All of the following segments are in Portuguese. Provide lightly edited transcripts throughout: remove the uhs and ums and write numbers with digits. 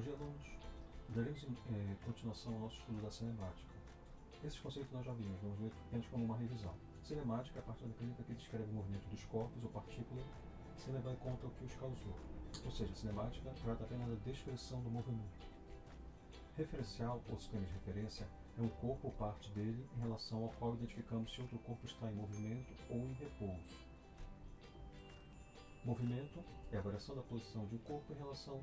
Bom dia, alunos. Daremos continuação ao nosso estudo da cinemática. Esses conceitos nós já vimos, vamos ver apenas como uma revisão. Cinemática é a parte da mecânica que descreve o movimento dos corpos ou partículas sem levar em conta o que os causou. Ou seja, cinemática trata apenas da descrição do movimento. Referencial, ou sistema de referência, é um corpo ou parte dele em relação ao qual identificamos se outro corpo está em movimento ou em repouso. Movimento é a variação da posição de um corpo em relação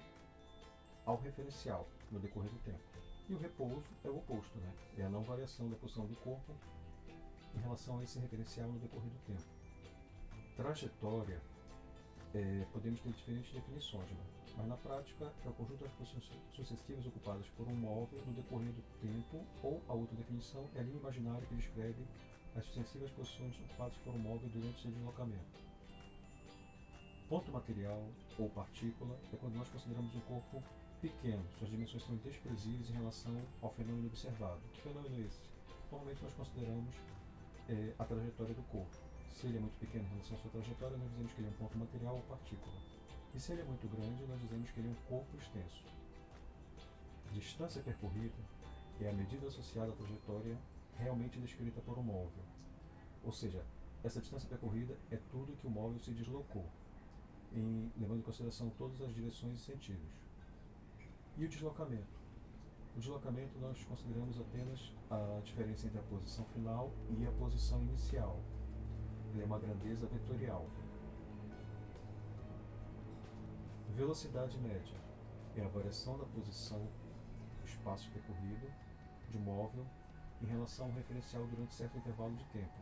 ao referencial no decorrer do tempo. E o repouso é o oposto, né? É a não variação da posição do corpo em relação a esse referencial no decorrer do tempo. Trajetória, podemos ter diferentes definições, né? Mas na prática é o conjunto das posições sucessivas ocupadas por um móvel no decorrer do tempo, ou a outra definição é a linha imaginária que descreve as sucessivas posições ocupadas por um móvel durante seu deslocamento. Ponto material ou partícula é quando nós consideramos um corpo pequeno, suas dimensões são desprezíveis em relação ao fenômeno observado. Que fenômeno é esse? Normalmente nós consideramos a trajetória do corpo. Se ele é muito pequeno em relação à sua trajetória, nós dizemos que ele é um ponto material ou partícula. E se ele é muito grande, nós dizemos que ele é um corpo extenso. Distância percorrida é a medida associada à trajetória realmente descrita por um móvel. Ou seja, essa distância percorrida é tudo que o móvel se deslocou, levando em consideração todas as direções e sentidos. E o deslocamento? O deslocamento nós consideramos apenas a diferença entre a posição final e a posição inicial. Ele é uma grandeza vetorial. Velocidade média é a variação da posição, do espaço percorrido, de um móvel, em relação ao referencial durante certo intervalo de tempo.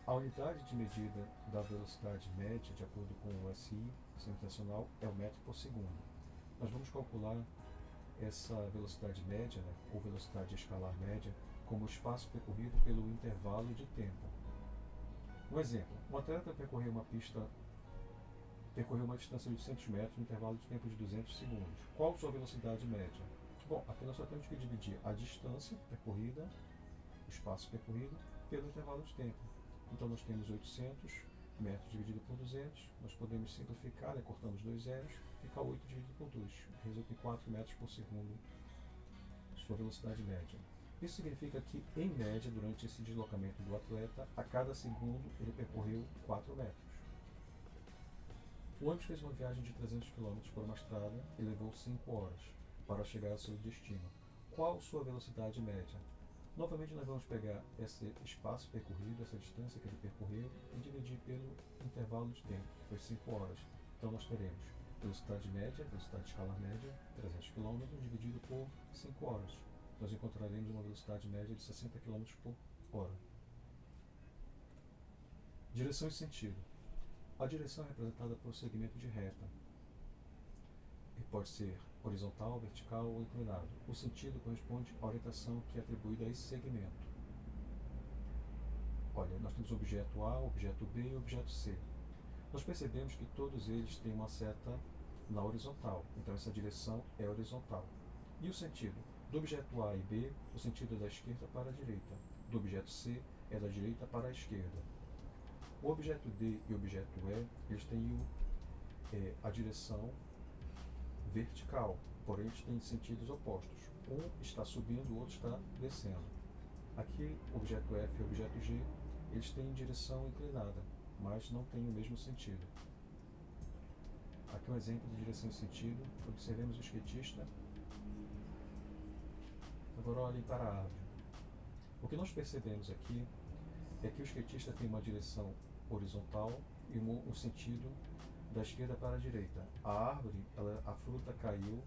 A unidade de medida da velocidade média, de acordo com o SI, Sistema Internacional, é o metro por segundo. Nós vamos calcular essa velocidade média, né, ou velocidade escalar média, como o espaço percorrido pelo intervalo de tempo. Um exemplo, um atleta percorreu uma distância de 800 metros no intervalo de tempo de 200 segundos. Qual sua velocidade média? Bom, aqui nós só temos que dividir a distância percorrida, o espaço percorrido, pelo intervalo de tempo. Então nós temos 800 metros dividido por 200, nós podemos simplificar, né, cortamos dois zeros, fica 8 dividido por 2, resulta em 4 metros por segundo, sua velocidade média. Isso significa que, em média, durante esse deslocamento do atleta, a cada segundo ele percorreu 4 metros. O ônibus fez uma viagem de 300 km por uma estrada e levou 5 horas para chegar ao seu destino. Qual sua velocidade média? Novamente nós vamos pegar esse espaço percorrido, essa distância que ele percorreu, e dividir pelo intervalo de tempo, que foi 5 horas. Então nós teremos velocidade média, velocidade escalar média, 300 km, dividido por 5 horas. Nós encontraremos uma velocidade média de 60 km por hora. Direção e sentido. A direção é representada por segmento de reta. E pode ser horizontal, vertical ou inclinado. O sentido corresponde à orientação que é atribuída a esse segmento. Olha, nós temos o objeto A, o objeto B e o objeto C. Nós percebemos que todos eles têm uma seta na horizontal, então essa direção é horizontal. E o sentido? Do objeto A e B, o sentido é da esquerda para a direita. Do objeto C, é da direita para a esquerda. O objeto D e o objeto E, eles têm a direção vertical, porém eles têm sentidos opostos. Um está subindo, o outro está descendo. Aqui, o objeto F e o objeto G, eles têm direção inclinada, mas não têm o mesmo sentido. Aqui um exemplo de direção e sentido. Observemos o skatista. Agora olhem para a árvore. O que nós percebemos aqui é que o skatista tem uma direção horizontal e um sentido da esquerda para a direita. A árvore, a fruta caiu,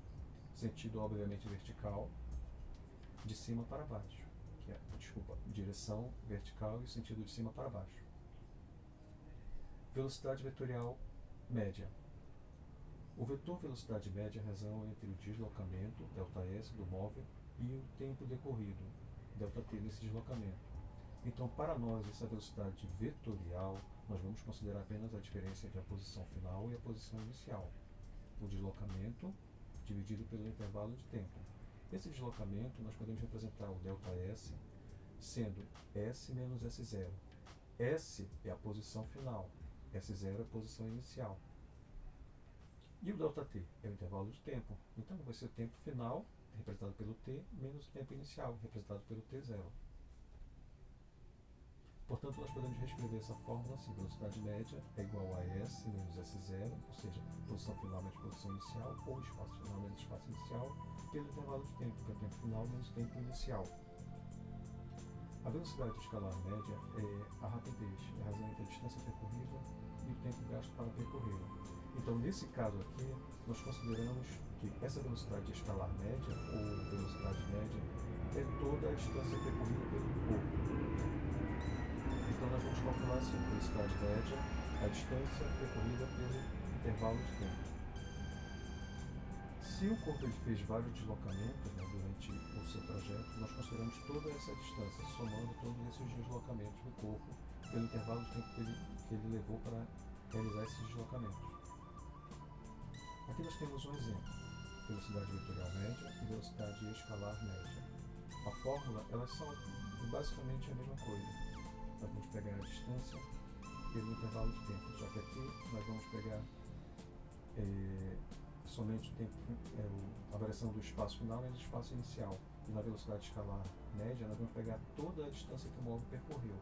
sentido obviamente vertical, de cima para baixo. Direção vertical e sentido de cima para baixo. Velocidade vetorial média. O vetor velocidade média é a razão entre o deslocamento, ΔS, do móvel, e o tempo decorrido, ΔT, nesse deslocamento. Então, para nós, essa velocidade vetorial, nós vamos considerar apenas a diferença entre a posição final e a posição inicial. O deslocamento dividido pelo intervalo de tempo. Esse deslocamento, nós podemos representar o ΔS sendo S menos S0. S é a posição final, S0 é a posição inicial. E o ΔT é o intervalo de tempo. Então vai ser o tempo final, representado pelo t, menos o tempo inicial, representado pelo t0. Portanto, nós podemos reescrever essa fórmula assim: velocidade média é igual a S menos S0, ou seja, posição final menos posição inicial, ou espaço final menos espaço inicial, pelo intervalo de tempo, que é o tempo final menos o tempo inicial. A velocidade escalar média é a rapidez, é a razão entre a distância percorrida e o tempo gasto para percorrê-la. Então, nesse caso aqui, nós consideramos que essa velocidade escalar média, ou velocidade média, é toda a distância percorrida pelo corpo. Então, nós vamos calcular assim: velocidade média, a distância percorrida pelo intervalo de tempo. Se o corpo ele fez vários deslocamentos, né, durante o seu trajeto, nós consideramos toda essa distância, somando todos esses deslocamentos do corpo pelo intervalo de tempo que ele levou para realizar esses deslocamentos. Aqui nós temos um exemplo: velocidade vetorial média e velocidade escalar média. A fórmula, elas são basicamente a mesma coisa. Nós vamos pegar a distância pelo intervalo de tempo, só que aqui nós vamos pegar somente o tempo, a variação do espaço final menos o espaço inicial. E na velocidade escalar média, nós vamos pegar toda a distância que o móvel percorreu.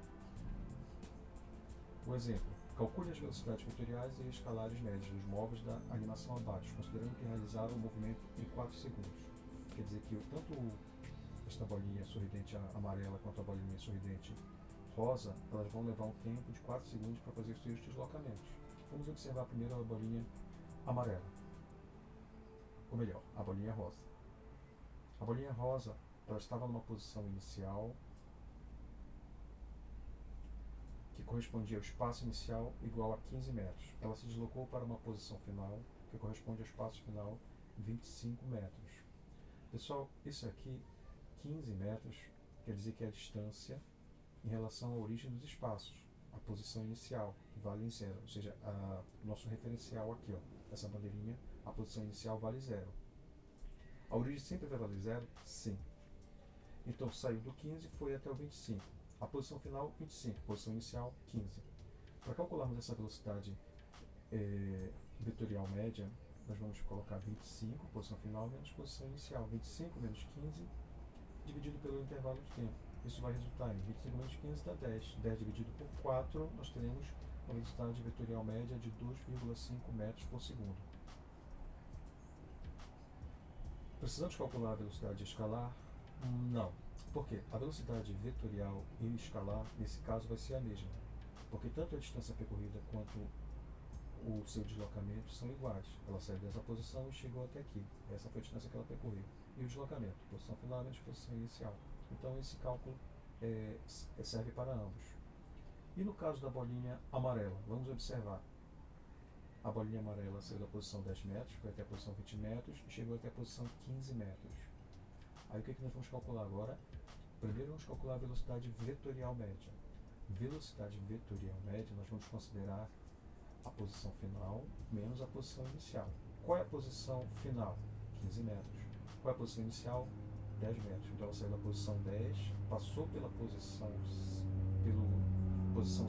Um exemplo: calcule as velocidades vetoriais e escalares médias dos móveis da animação abaixo, considerando que realizaram o movimento em 4 segundos. Quer dizer que tanto esta bolinha sorridente amarela quanto a bolinha sorridente rosa, elas vão levar um tempo de 4 segundos para fazer os seus deslocamentos. Vamos observar primeiro a bolinha amarela. Ou melhor, a bolinha rosa. A bolinha rosa, ela estava numa posição inicial que correspondia ao espaço inicial igual a 15 metros. Ela se deslocou para uma posição final que corresponde ao espaço final 25 metros. Pessoal, isso aqui, 15 metros, quer dizer que é a distância em relação à origem dos espaços, a posição inicial, que vale em zero, ou seja, nosso referencial aqui, ó, essa bandeirinha, a posição inicial vale zero. A origem sempre vai valer zero? Sim. Então saiu do 15 e foi até o 25. A posição final, 25. Posição inicial, 15. Para calcularmos essa velocidade vetorial média, nós vamos colocar 25, posição final, menos posição inicial. 25 menos 15, dividido pelo intervalo de tempo. Isso vai resultar em 25 menos 15 dá 10. 10 dividido por 4, nós teremos uma velocidade vetorial média de 2,5 metros por segundo. Precisamos calcular a velocidade escalar? Não. Por quê? A velocidade vetorial e escalar, nesse caso, vai ser a mesma. Porque tanto a distância percorrida quanto o seu deslocamento são iguais. Ela saiu dessa posição e chegou até aqui. Essa foi a distância que ela percorreu. E o deslocamento, posição final menos posição inicial. Então esse cálculo serve para ambos. E no caso da bolinha amarela, vamos observar. A bolinha amarela saiu da posição 10 metros, foi até a posição 20 metros e chegou até a posição 15 metros. Aí o que nós vamos calcular agora? Primeiro vamos calcular a velocidade vetorial média. Velocidade vetorial média, nós vamos considerar a posição final menos a posição inicial. Qual é a posição final? 15 metros. Qual é a posição inicial? 10 metros. Então ela saiu da posição 10, passou pela posição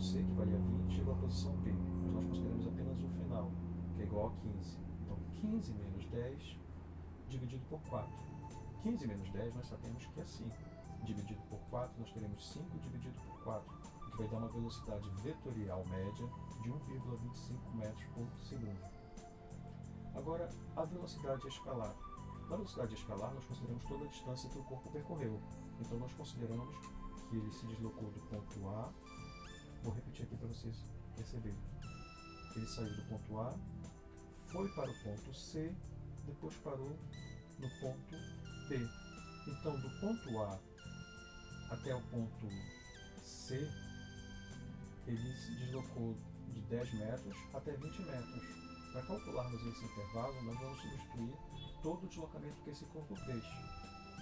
C, que valia 20, chegou à posição B. Mas nós consideramos apenas o final, que é igual a 15. Então 15 menos 10 dividido por 4. 15 menos 10 nós sabemos que é 5. Dividido por 4, nós teremos 5 dividido por 4, o que vai dar uma velocidade vetorial média de 1,25 metros por segundo. Agora, a velocidade escalar. Na velocidade escalar, nós consideramos toda a distância que o corpo percorreu. Então, nós consideramos que ele se deslocou do ponto A. Vou repetir aqui para vocês perceberem. Ele saiu do ponto A, foi para o ponto C, depois parou no ponto B. Então, do ponto A até o ponto C, ele se deslocou de 10 metros até 20 metros. Para calcularmos esse intervalo, nós vamos substituir todo o deslocamento que esse corpo fez.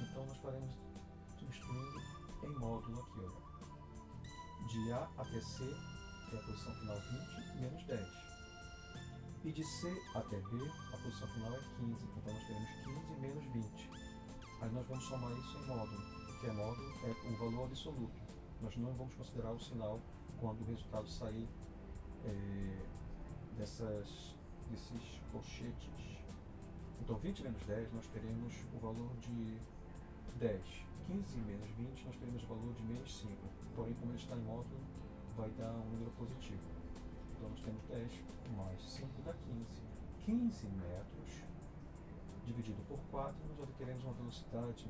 Então, nós faremos substituindo em módulo aqui, olha. De A até C, que é a posição final 20, menos 10. E de C até B, a posição final é 15. Então, nós teremos 15 menos 20. Aí nós vamos somar isso em módulo, que módulo é o valor absoluto. Nós não vamos considerar o sinal quando o resultado sair desses colchetes. Então 20 menos 10 nós teremos o valor de 10. 15 menos 20 nós teremos o valor de menos 5. Porém, como ele está em módulo, vai dar um número positivo. Então nós temos 10 mais 5 dá 15. 15 metros dividido por 4, nós obteremos uma velocidade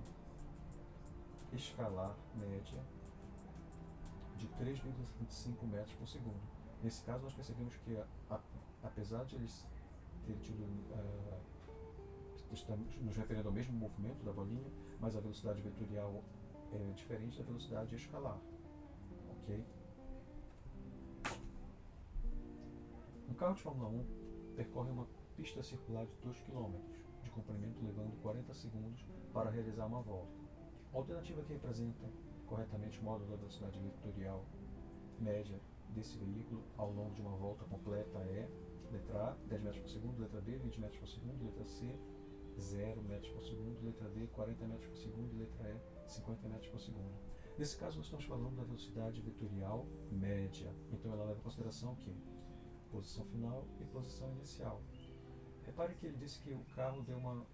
escalar média de 3,25 metros por segundo. Nesse caso, nós percebemos que, apesar de eles ter tido, estamos nos referindo ao mesmo movimento da bolinha, mas a velocidade vetorial é diferente da velocidade escalar. Ok? Um carro de Fórmula 1 percorre uma pista circular de 2 km de comprimento, levando 40 segundos para realizar uma volta. A alternativa que representa corretamente o módulo da velocidade vetorial média desse veículo ao longo de uma volta completa é: letra A, 10 metros por segundo, letra B, 20 metros por segundo, letra C, 0 metros por segundo, letra D, 40 metros por segundo e letra E, 50 metros por segundo. Nesse caso, nós estamos falando da velocidade vetorial média. Então, ela leva em consideração o quê? Posição final e posição inicial. Repare que ele disse que o carro deu uma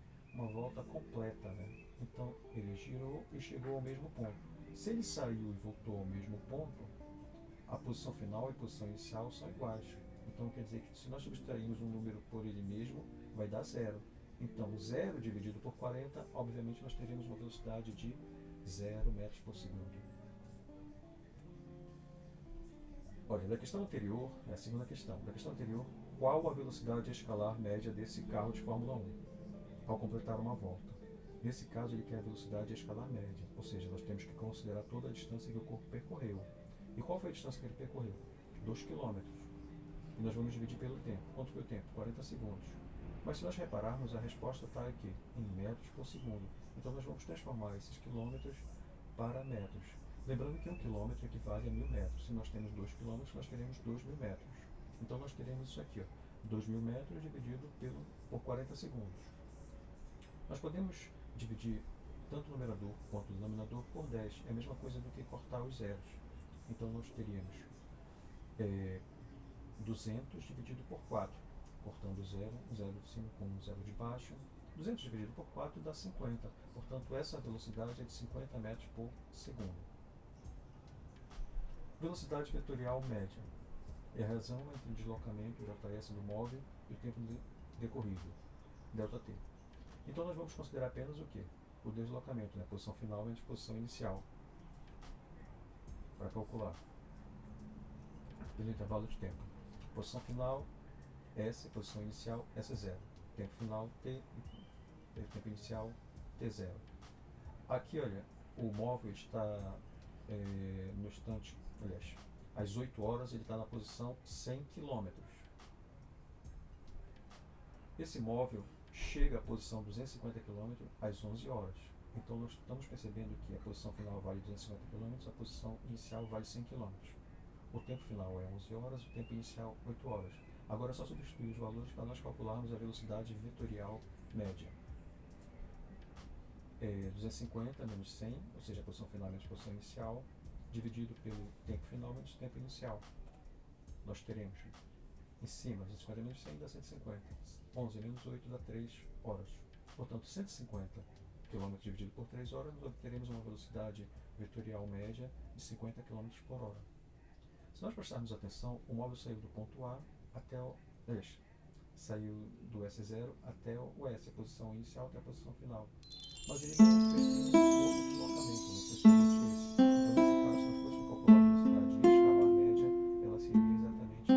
volta completa, né? Então, ele girou e chegou ao mesmo ponto. Se ele saiu e voltou ao mesmo ponto, a posição final e a posição inicial são iguais. Então, quer dizer que se nós subtrairmos um número por ele mesmo, vai dar 0. Então, 0 dividido por 40, obviamente nós teremos uma velocidade de 0 metros por segundo. Olha, da questão anterior, é a segunda questão. Da questão anterior, qual a velocidade escalar média desse carro de Fórmula 1 ao completar uma volta? Nesse caso, ele quer a velocidade escalar média, ou seja, nós temos que considerar toda a distância que o corpo percorreu. E qual foi a distância que ele percorreu? 2 km. E nós vamos dividir pelo tempo. Quanto foi o tempo? 40 segundos. Mas se nós repararmos, a resposta está aqui, em metros por segundo. Então nós vamos transformar esses quilômetros para metros. Lembrando que 1 quilômetro equivale a 1000 metros. Se nós temos 2 quilômetros, nós teremos 2000 metros. Então nós teremos isso aqui, 2000 metros dividido por 40 segundos. Nós podemos dividir tanto o numerador quanto o denominador por 10. É a mesma coisa do que cortar os zeros. Então nós teríamos 200 dividido por 4. Cortando 0, 0 de cima com 0 de baixo. 200 dividido por 4 dá 50. Portanto, essa velocidade é de 50 metros por segundo. Velocidade vetorial média é a razão entre o deslocamento ΔS do móvel e o tempo decorrido, ΔT. Então, nós vamos considerar apenas o quê? O deslocamento, né? Posição final menos posição inicial, para calcular pelo intervalo de tempo. Posição final, S, posição inicial, S0. Tempo final, T, tempo inicial, T0. Aqui, olha, o móvel está no instante, aliás, às 8 horas ele está na posição 100 km. Esse móvel chega à posição 250 km às 11 horas. Então nós estamos percebendo que a posição final vale 250 km, a posição inicial vale 100 km. O tempo final é 11 horas, o tempo inicial 8 horas. Agora é só substituir os valores para nós calcularmos a velocidade vetorial média. 250 menos 100, ou seja, a posição final menos a posição inicial, dividido pelo tempo final menos o tempo inicial. Nós teremos em cima 250 menos 100 dá 150. 11 menos 8 dá 3 horas. Portanto, 150 km dividido por 3 horas, nós obteremos uma velocidade vetorial média de 50 km por hora. Se nós prestarmos atenção, o móvel saiu do ponto A até o saiu do S0 até o S, a posição inicial até a posição final. Mas ele não fez outro deslocamento, não fez somente esse. Então, nesse caso, se nós fôssemos calcular a velocidade escalar média, ela seria exatamente a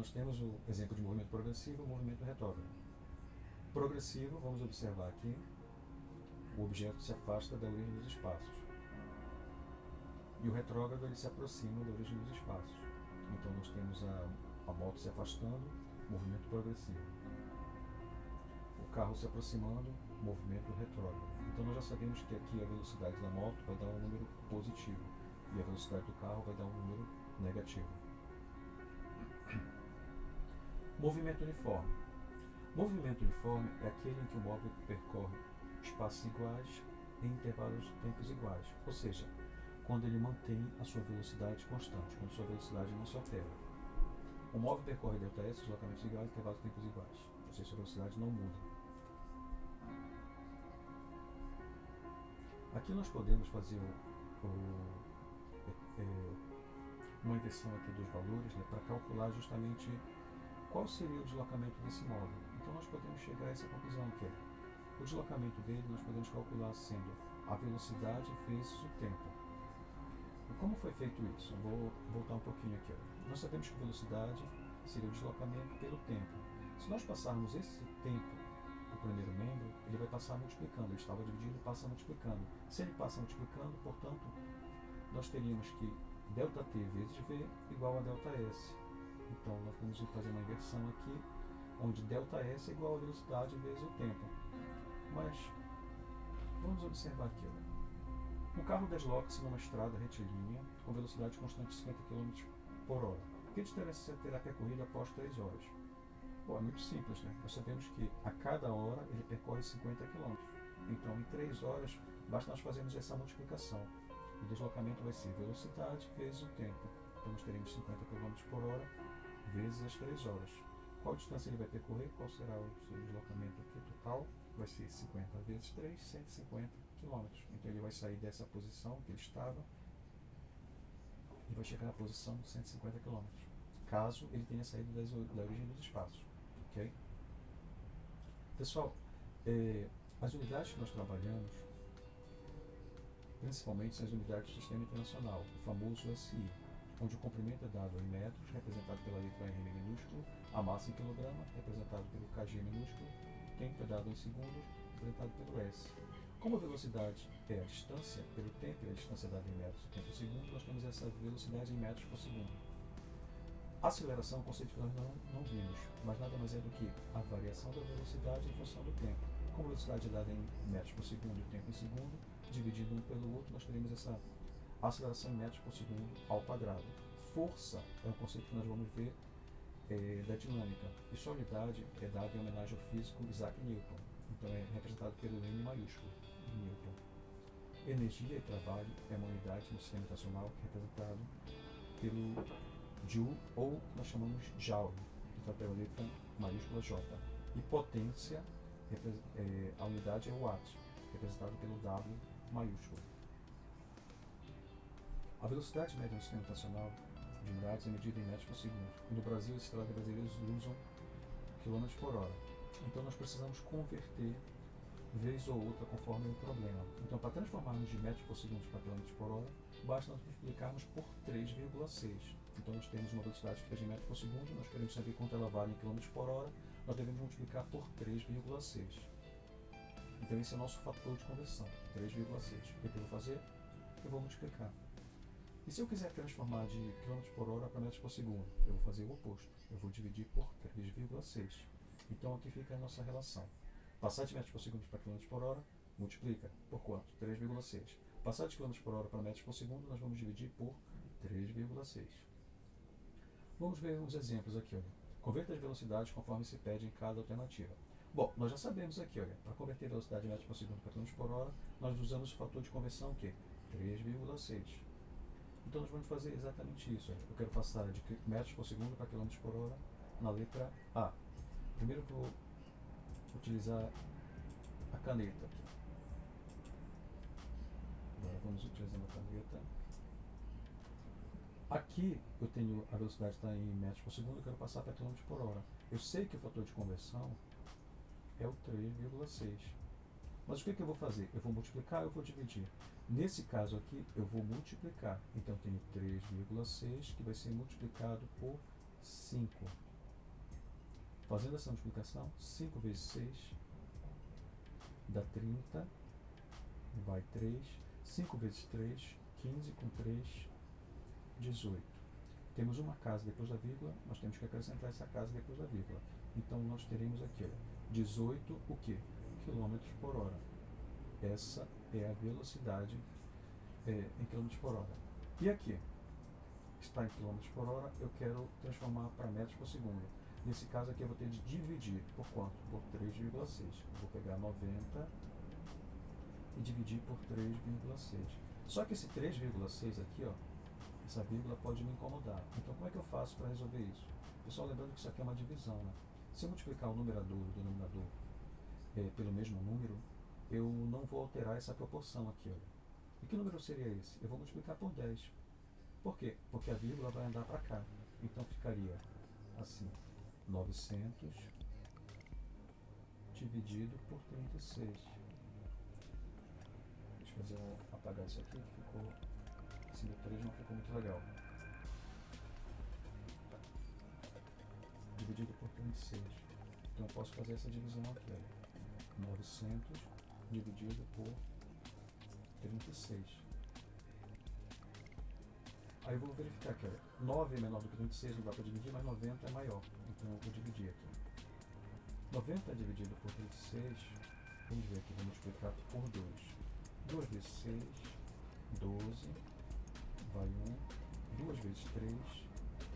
nós temos o exemplo de movimento progressivo e o movimento retrógrado. Progressivo, vamos observar aqui, o objeto se afasta da origem dos espaços. E o retrógrado, ele se aproxima da origem dos espaços. Então nós temos a moto se afastando, movimento progressivo. O carro se aproximando, movimento retrógrado. Então nós já sabemos que aqui a velocidade da moto vai dar um número positivo e a velocidade do carro vai dar um número negativo. Movimento uniforme. Movimento uniforme é aquele em que o móvel percorre espaços iguais em intervalos de tempos iguais, ou seja, quando ele mantém a sua velocidade constante, quando sua velocidade não se altera. O móvel percorre ΔS, deslocamentos iguais, intervalos de tempos iguais, ou seja, sua velocidade não muda. Aqui nós podemos fazer uma inversão aqui dos valores, né, para calcular justamente qual seria o deslocamento desse móvel. Então nós podemos chegar a essa conclusão, que é o deslocamento dele nós podemos calcular sendo a velocidade vezes o tempo. E como foi feito isso? Eu vou voltar um pouquinho aqui. Nós sabemos que velocidade seria o deslocamento pelo tempo. Se nós passarmos esse tempo para o primeiro membro, ele vai passar multiplicando. Ele estava dividido e passa multiplicando. Se ele passa multiplicando, portanto, nós teríamos que ΔT vezes V igual a ΔS. Então nós vamos fazer uma inversão aqui, onde ΔS é igual a velocidade vezes o tempo. Mas vamos observar aqui. Um carro desloca-se numa estrada retilínea com velocidade constante de 50 km por hora. Que distância terá percorrido após 3 horas? Bom, é muito simples, né? Nós sabemos que a cada hora ele percorre 50 km. Então, em 3 horas, basta nós fazermos essa multiplicação. O deslocamento vai ser velocidade vezes o tempo. Então, nós teremos 50 km por hora vezes as 3 horas. Qual distância ele vai percorrer? Qual será o seu deslocamento aqui total? Vai ser 50 vezes 3, 150 km. Então ele vai sair dessa posição que ele estava e vai chegar à posição 150 km, caso ele tenha saído da origem dos espaços. Ok? Pessoal, as unidades que nós trabalhamos, principalmente, são as unidades do Sistema Internacional, o famoso SI, onde o comprimento é dado em metros, representado pela letra M minúsculo, a massa em quilograma, representado pelo kg minúsculo, o tempo é dado em segundos, representado pelo S. Como a velocidade é a distância pelo tempo e a distância dada em metros por segundo, nós temos essa velocidade em metros por segundo. A aceleração é um conceito que nós não vimos, mas nada mais é do que a variação da velocidade em função do tempo. Como a velocidade é dada em metros por segundo e o tempo em segundo, dividido um pelo outro, nós teremos essa aceleração em metros por segundo ao quadrado. Força é um conceito que nós vamos ver da dinâmica, e sua unidade é dada em homenagem ao físico Isaac Newton. Então é representado pelo N maiúsculo, Newton. Energia e trabalho é uma unidade no sistema internacional que é representado pelo Joule, ou nós chamamos Joule, representado pela letra maiúscula J. E potência, a unidade é o Watt, representado pelo W maiúsculo. A velocidade média no sistema internacional de unidades é medida em metros por segundo. No Brasil, os estradas brasileiros usam km por hora. Então nós precisamos converter vez ou outra conforme o problema. Então, para transformarmos de metros por segundo para km por hora, basta nós multiplicarmos por 3,6. Então nós temos uma velocidade que é de metros por segundo, nós queremos saber quanto ela vale em km por hora, nós devemos multiplicar por 3,6. Então esse é o nosso fator de conversão, 3,6. O que eu vou fazer? Eu vou multiplicar. E se eu quiser transformar de km por hora para metros por segundo, eu vou fazer o oposto. Eu vou dividir por 3,6. Então aqui fica a nossa relação. Passar de metros por segundo para km por hora, multiplica por quanto? 3,6. Passar de km por hora para metros por segundo, nós vamos dividir por 3,6. Vamos ver uns exemplos aqui. Olha. Converta as velocidades conforme se pede em cada alternativa. Bom, nós já sabemos aqui, olha, para converter a velocidade de metros por segundo para km por hora, nós usamos o fator de conversão que é 3,6. Então nós vamos fazer exatamente isso. Olha. Eu quero passar de metros por segundo para km por hora na letra A. Primeiro eu vou utilizar a caneta aqui. Agora vamos utilizando a caneta. Aqui eu tenho a velocidade está em metros por segundo, eu quero passar para km por hora. Eu sei que o fator de conversão é o 3,6. Mas o que eu vou fazer? Eu vou multiplicar ou eu vou dividir? Nesse caso aqui, eu vou multiplicar. Então eu tenho 3,6 que vai ser multiplicado por 5. Fazendo essa multiplicação, 5 vezes 6 dá 30, vai 3. 5 vezes 3, 15 com 3, 18. Temos uma casa depois da vírgula, nós temos que acrescentar essa casa depois da vírgula. Então nós teremos aqui, ó, 18 o quê? Quilômetros por hora. Essa é a velocidade em quilômetros por hora. E aqui, está em quilômetros por hora, eu quero transformar para metros por segundo. Nesse caso aqui eu vou ter de dividir por quanto? Por 3,6. Vou pegar 90 e dividir por 3,6. Só que esse 3,6 aqui, ó, essa vírgula pode me incomodar. Então como é que eu faço para resolver isso? Pessoal, lembrando que isso aqui é uma divisão, né? Se eu multiplicar o numerador e o denominador pelo mesmo número, eu não vou alterar essa proporção aqui, olha. E que número seria esse? Eu vou multiplicar por 10. Por quê? Porque a vírgula vai andar para cá. Então ficaria assim, 900 dividido por 36. Deixa eu apagar isso aqui, que ficou... Esse 3 não ficou muito legal. Dividido por 36. Então eu posso fazer essa divisão aqui, olha. 900 dividido por 36. Aí eu vou verificar aqui, olha, 9 é menor do que 36, não dá para dividir, mas 90 é maior. Então eu vou dividir aqui. 90 dividido por 36, vamos ver aqui, vou multiplicar por 2. 2 vezes 6, 12, vai 1. 2 vezes 3,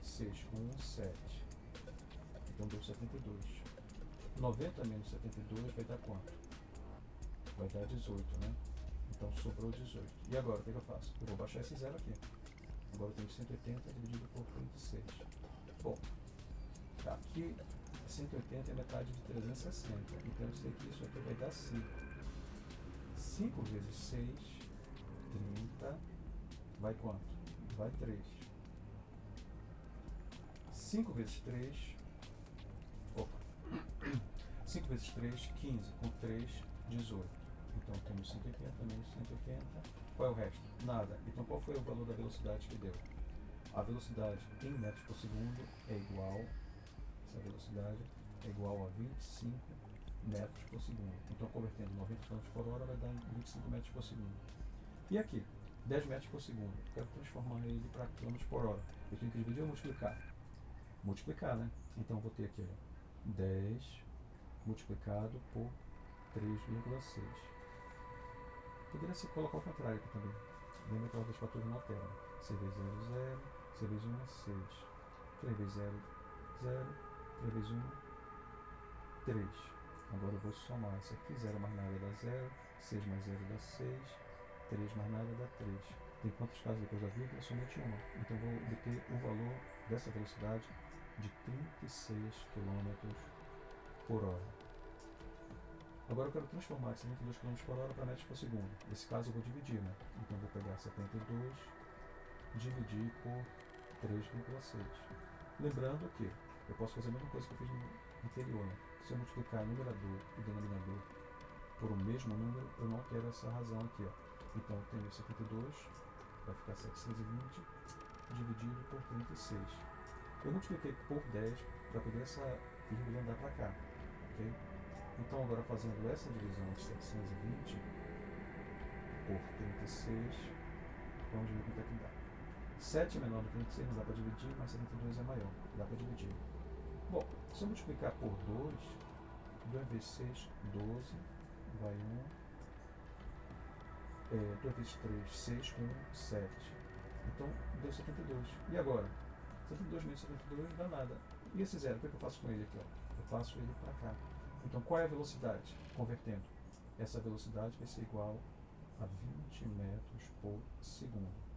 6 com 1, 7. Então deu 72. 90 menos 72 vai dar quanto? Vai dar 18, né? Então sobrou 18. E agora, o que eu faço? Eu vou baixar esse zero aqui. Agora eu tenho 180 dividido por 36. Bom, aqui 180 é metade de 360. Então eu sei que isso aqui vai dar 5. 5 vezes 6, 30. Vai quanto? Vai 3. 5 vezes 3. Opa. 5 vezes 3, 15. Com 3, 18. Então temos 180 menos 180. Qual é o resto? Nada. Então qual foi o valor da velocidade que deu? A velocidade em metros por segundo é igual, essa velocidade é igual a 25 metros por segundo. Então convertendo 90 km por hora vai dar 25 metros por segundo. E aqui, 10 metros por segundo. Eu quero transformar ele para km por hora. Eu tenho que dividir ou multiplicar? Multiplicar, né? Então eu vou ter aqui, ó, 10 multiplicado por 3,6. Poderia ser colocar ao contrário aqui também. Lembra que a ordem dos fatores não altera. C vezes 0, 0. C vezes 1 é 6. 3 vezes 0, 0. 3 vezes 1, 3. Agora eu vou somar isso aqui. 0 mais nada dá 0. 6 mais 0 dá 6. 3 mais nada dá 3. Tem quantas casas depois da vírgula? Somente uma. Então eu vou obter o valor dessa velocidade de 36 km por hora. Agora eu quero transformar esse 22 km por hora para metros por segundo. Nesse caso eu vou dividir, né? Então eu vou pegar 72, dividir por 3,6. Lembrando que eu posso fazer a mesma coisa que eu fiz no anterior, né? Se eu multiplicar numerador e denominador por o mesmo número, eu não altero essa razão aqui, ó. Então eu tenho 72, vai ficar 720, dividido por 36. Eu multipliquei por 10 para poder essa vírgula andar para cá, ok? Então agora fazendo essa divisão de 720 por 36, vamos ver quanto é que dá. 7 é menor do que 36, não dá para dividir, mas 72 é maior, dá para dividir. Bom, se eu multiplicar por 2, 2 vezes 6, 12, vai 1. 2 vezes 3, 6 com 1, 7. Então deu 72. E agora? 72 menos 72 não dá nada. E esse zero, o que eu faço com ele aqui? Ó? Eu passo ele para cá. Então qual é a velocidade? Convertendo. Essa velocidade vai ser igual a 20 metros por segundo.